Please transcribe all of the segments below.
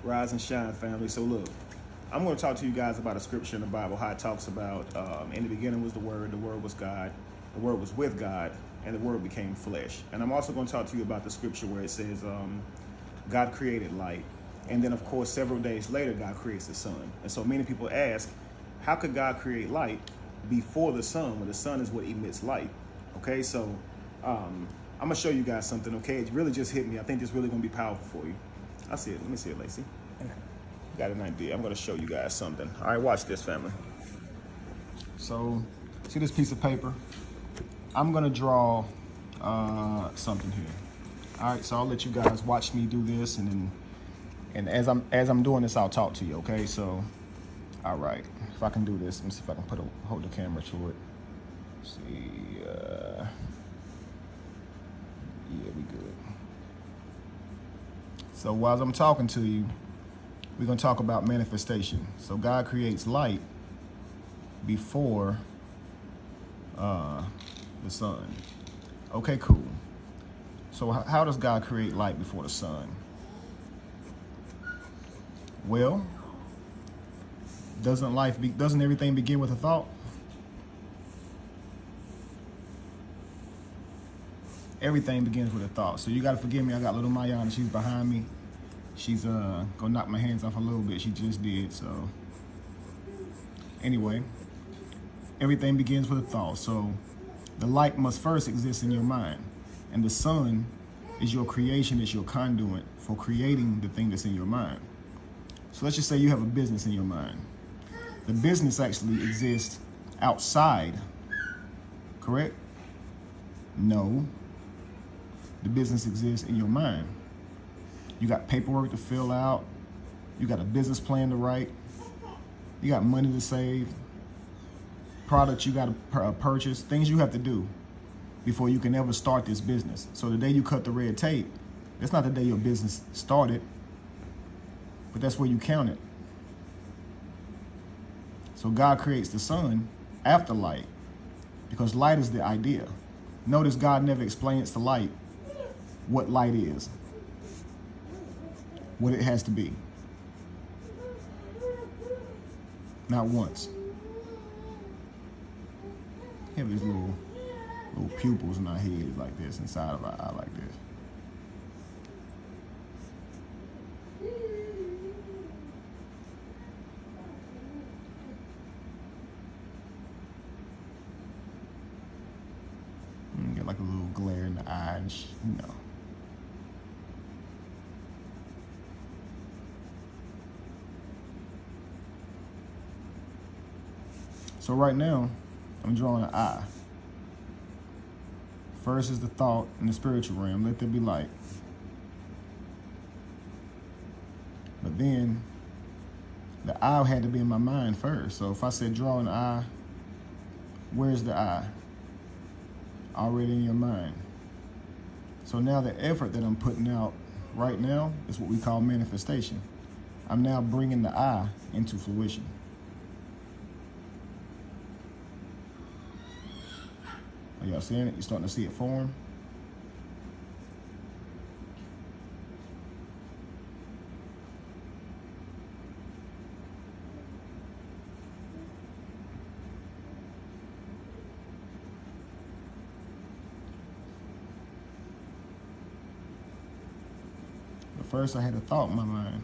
Rise and shine, family. So look, I'm going to talk to you guys about a scripture in the Bible, how it talks about in the beginning was the Word was God, the Word was with God, and the Word became flesh. And I'm also going to talk to you about the scripture where it says God created light. And then, of course, several days later, God creates the sun. And so many people ask, how could God create light before the sun, when the sun is what emits light? Okay, so I'm going to show you guys something, okay? It really just hit me. I think this is really going to be powerful for you. I see it. Let me see it, Lacey. Got an idea. I'm going to show you guys something. All right, watch this, family. So, see this piece of paper? I'm going to draw something here. All right, so I'll let you guys watch me do this, and as I'm doing this, I'll talk to you, okay? So, all right, if I can do this, let me see if I can hold the camera to it. Let's see, yeah, we good. So while I'm talking to you, we're going to talk about manifestation. So God creates light before the sun. Okay, cool. So how does God create light before the sun? Well, doesn't everything begin with a thought? Everything begins with a thought. So you got to forgive me. I got little Mayana. She's behind me. She's gonna knock my hands off a little bit. She just did. So anyway, everything begins with a thought. So the light must first exist in your mind, and the sun is your creation. It's your conduit for creating the thing that's in your mind. So let's just say you have a business in your mind. The business actually exists outside, correct? No. The business exists in your mind. You got paperwork to fill out. You got a business plan to write. You got money to save. Products you got to purchase. Things you have to do before you can ever start this business. So the day you cut the red tape, that's not the day your business started, but that's where you count it. So God creates the sun after light, because light is the idea. Notice God never explains to light what light is, what it has to be. Not once. We have these little pupils in our head like this, inside of our eye like this. And get like a little glare in the eye, and you know. So right now, I'm drawing an eye. First is the thought in the spiritual realm, let there be light. But then, the eye had to be in my mind first. So if I said draw an eye, where's the eye? Already in your mind. So now the effort that I'm putting out right now is what we call manifestation. I'm now bringing the eye into fruition. Are y'all seeing it? You're starting to see it form? But first I had a thought in my mind.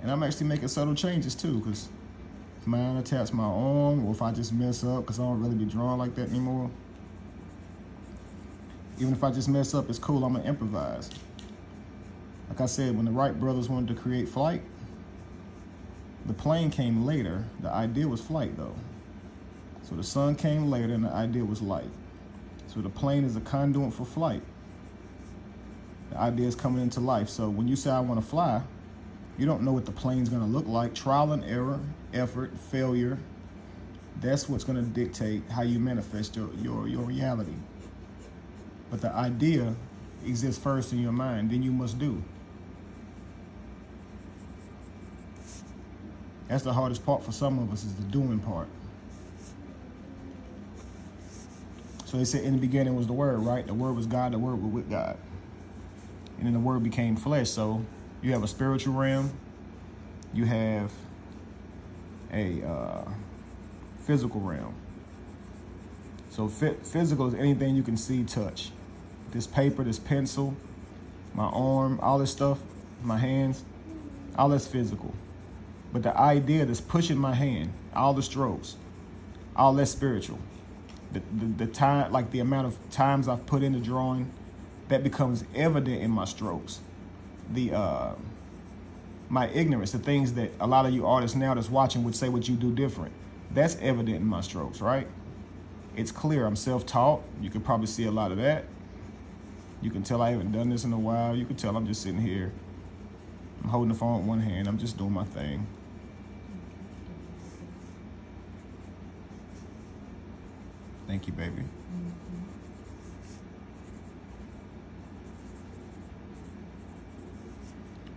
And I'm actually making subtle changes too, because if mine attach my arm, or if I just mess up, because I don't really be drawing like that anymore. Even if I just mess up, it's cool, I'm gonna improvise. Like I said, when the Wright brothers wanted to create flight, the plane came later. The idea was flight though. So the sun came later and the idea was light. So the plane is a conduit for flight. The idea is coming into life. So when you say I wanna fly, you don't know what the plane's gonna look like. Trial and error, effort, failure. That's what's gonna dictate how you manifest your reality. But the idea exists first in your mind, then you must do. That's the hardest part for some of us, is the doing part. So So they said in the beginning was the Word, right? The Word was God, the Word was with God. And then the Word became flesh. So you have a spiritual realm. You have a physical realm. So physical is anything you can see, touch. This paper, this pencil, my arm, all this stuff, my hands, all that's physical. But the idea that's pushing my hand, all the strokes, all that's spiritual. The time, like the amount of times I've put in the drawing, that becomes evident in my strokes. My ignorance, the things that a lot of you artists now that's watching would say what you do different. That's evident in my strokes, right? It's clear. I'm self-taught. You can probably see a lot of that. You can tell I haven't done this in a while. You can tell I'm just sitting here. I'm holding the phone with one hand. I'm just doing my thing. Thank you, baby.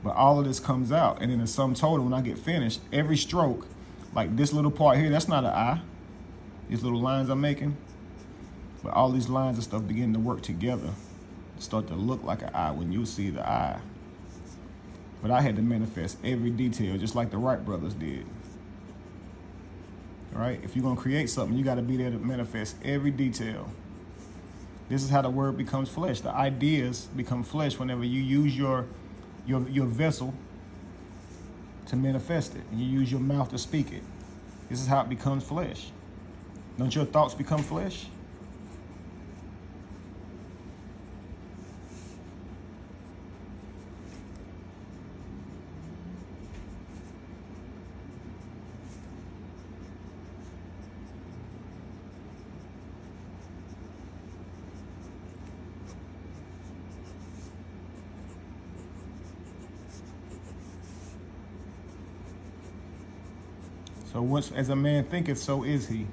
But all of this comes out, and in the sum total, when I get finished, every stroke, like this little part here, that's not an eye. These little lines I'm making, but all these lines and stuff begin to work together, start to look like an eye when you see the eye. But I had to manifest every detail, just like the Wright brothers did. All right? If you're gonna create something, you gotta be there to manifest every detail. This is how the Word becomes flesh. The ideas become flesh whenever you use your vessel to manifest it, and you use your mouth to speak it. This is how it becomes flesh. Don't your thoughts become flesh? So once as a man thinketh, so is he.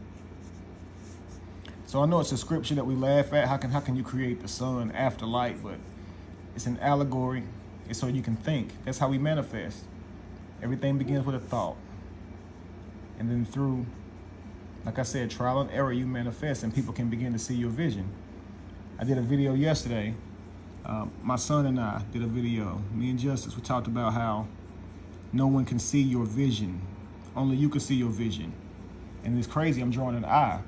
So I know it's a scripture that we laugh at. How can you create the sun after light? But it's an allegory. It's so you can think. That's how we manifest. Everything begins with a thought. And then through, like I said, trial and error, you manifest, and people can begin to see your vision. I did a video yesterday. My son and I did a video. Me and Justice, we talked about how no one can see your vision. Only you can see your vision. And it's crazy, I'm drawing an eye.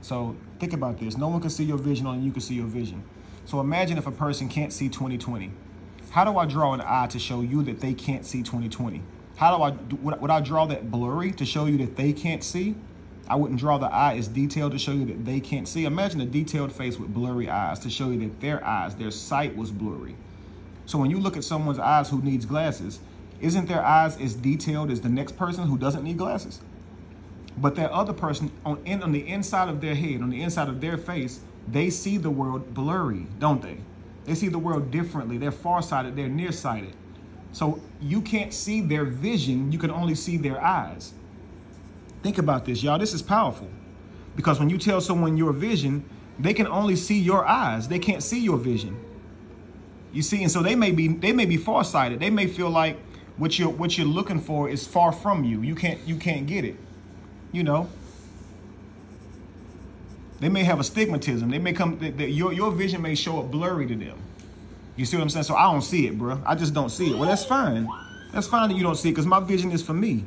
So think about this. No one can see your vision, only you can see your vision. So imagine if a person can't see 2020. How do I draw an eye to show you that they can't see 2020? How do I, would I draw that blurry to show you that they can't see? I wouldn't draw the eye as detailed to show you that they can't see. Imagine a detailed face with blurry eyes to show you that their eyes, their sight was blurry. So when you look at someone's eyes who needs glasses, isn't their eyes as detailed as the next person who doesn't need glasses? But that other person on the inside of their head, on the inside of their face, they see the world blurry, don't they? They see the world differently. They're farsighted, they're nearsighted. So you can't see their vision, you can only see their eyes. Think about this, y'all. This is powerful. Because when you tell someone your vision, they can only see your eyes. They can't see your vision. You see, and so they may be farsighted. They may feel like what you're looking for is far from you. You can't get it. You know, they may have astigmatism. They may your vision may show up blurry to them. You see what I'm saying? So I don't see it, bro. I just don't see it. Well, that's fine. That's fine that you don't see it, because my vision is for me.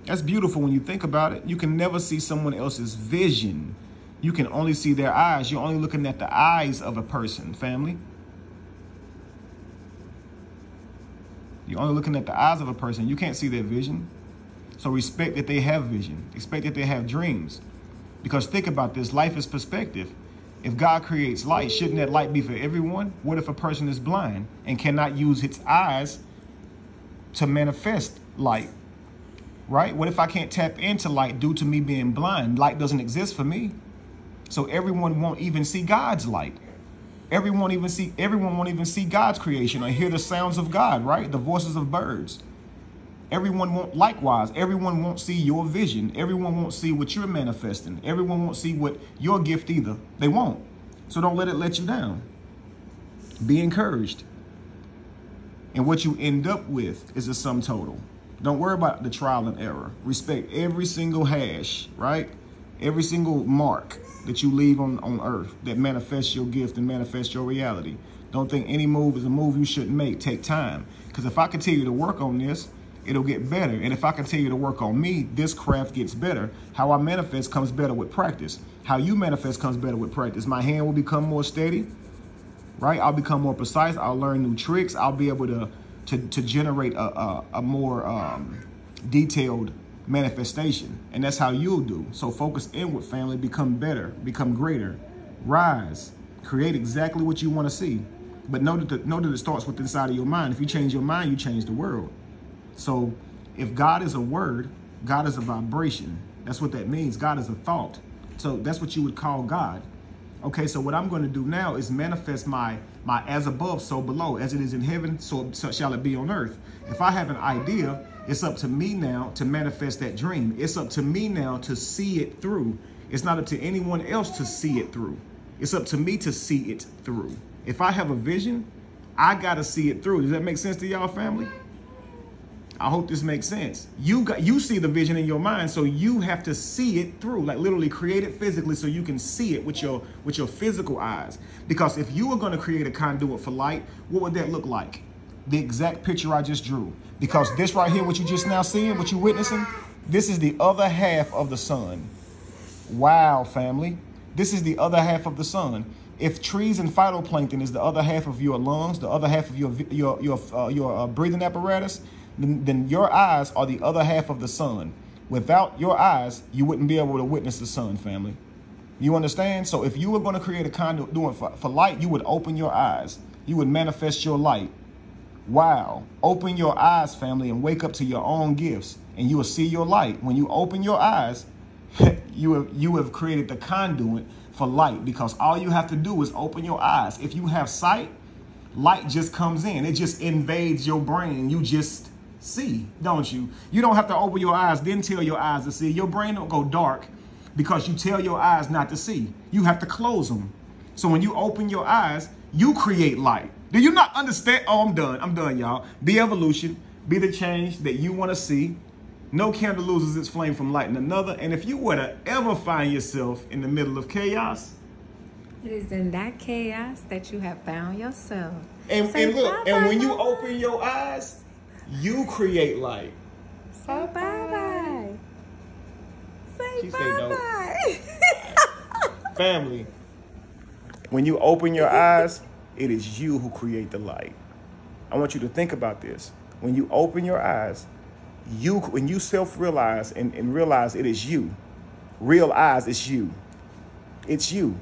That's beautiful when you think about it. You can never see someone else's vision. You can only see their eyes. You're only looking at the eyes of a person, family. You're only looking at the eyes of a person. You can't see their vision. So respect that they have vision. Expect that they have dreams. Because think about this. Life is perspective. If God creates light, shouldn't that light be for everyone? What if a person is blind and cannot use its eyes to manifest light? Right? What if I can't tap into light due to me being blind? Light doesn't exist for me. So everyone won't even see God's light. Everyone won't even see God's creation or hear the sounds of God, right? The voices of birds. Everyone won't, likewise, everyone won't see your vision. Everyone won't see what you're manifesting. Everyone won't see what your gift either. They won't. So don't let it let you down. Be encouraged. And what you end up with is a sum total. Don't worry about the trial and error. Respect every single hash, right? Every single mark that you leave on earth that manifests your gift and manifests your reality. Don't think any move is a move you shouldn't make. Take time. Because if I continue to work on this, it'll get better. And if I continue to work on me, this craft gets better. How I manifest comes better with practice. How you manifest comes better with practice. My hand will become more steady, right? I'll become more precise. I'll learn new tricks. I'll be able to generate a more detailed manifestation. And that's how you'll do. So focus inward, family. Become better. Become greater. Rise. Create exactly what you want to see. But know that it starts with inside of your mind. If you change your mind, you change the world. So if God is a word, God is a vibration. That's what that means. God is a thought. So that's what you would call God. Okay, so what I'm going to do now is manifest my as above, so below. As it is in heaven, so shall it be on earth. If I have an idea, it's up to me now to manifest that dream. It's up to me now to see it through. It's not up to anyone else to see it through. It's up to me to see it through. If I have a vision, I got to see it through. Does that make sense to y'all, family? I hope this makes sense. You see the vision in your mind, so you have to see it through, like literally create it physically so you can see it with your physical eyes. Because if you were going to create a conduit for light, what would that look like? The exact picture I just drew. Because this right here, what you just now seeing, what you're witnessing, this is the other half of the sun. Wow, family. This is the other half of the sun. If trees and phytoplankton is the other half of your lungs, the other half of your breathing apparatus, then your eyes are the other half of the sun. Without your eyes, you wouldn't be able to witness the sun, family. You understand? So if you were going to create a conduit doing for light, you would open your eyes. You would manifest your light. Wow. Open your eyes, family, and wake up to your own gifts, and you will see your light. When you open your eyes, you have created the conduit for light, because all you have to do is open your eyes. If you have sight, light just comes in. It just invades your brain. You just see, don't you? You don't have to open your eyes, then tell your eyes to see. Your brain don't go dark because you tell your eyes not to see. You have to close them. So when you open your eyes, you create light. Do you not understand? Oh, I'm done. I'm done, y'all. Be evolution. Be the change that you want to see. No candle loses its flame from lighting another. And if you were to ever find yourself in the middle of chaos, it is in that chaos that you have found yourself. And look, and when you open your eyes, you create light. Say bye-bye. Say bye-bye. Family, when you open your eyes, it is you who create the light. I want you to think about this. When you open your eyes, when you self-realize and realize it is you, realize it's you. It's you.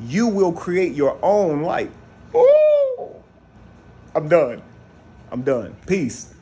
You will create your own light. Ooh. I'm done. Peace.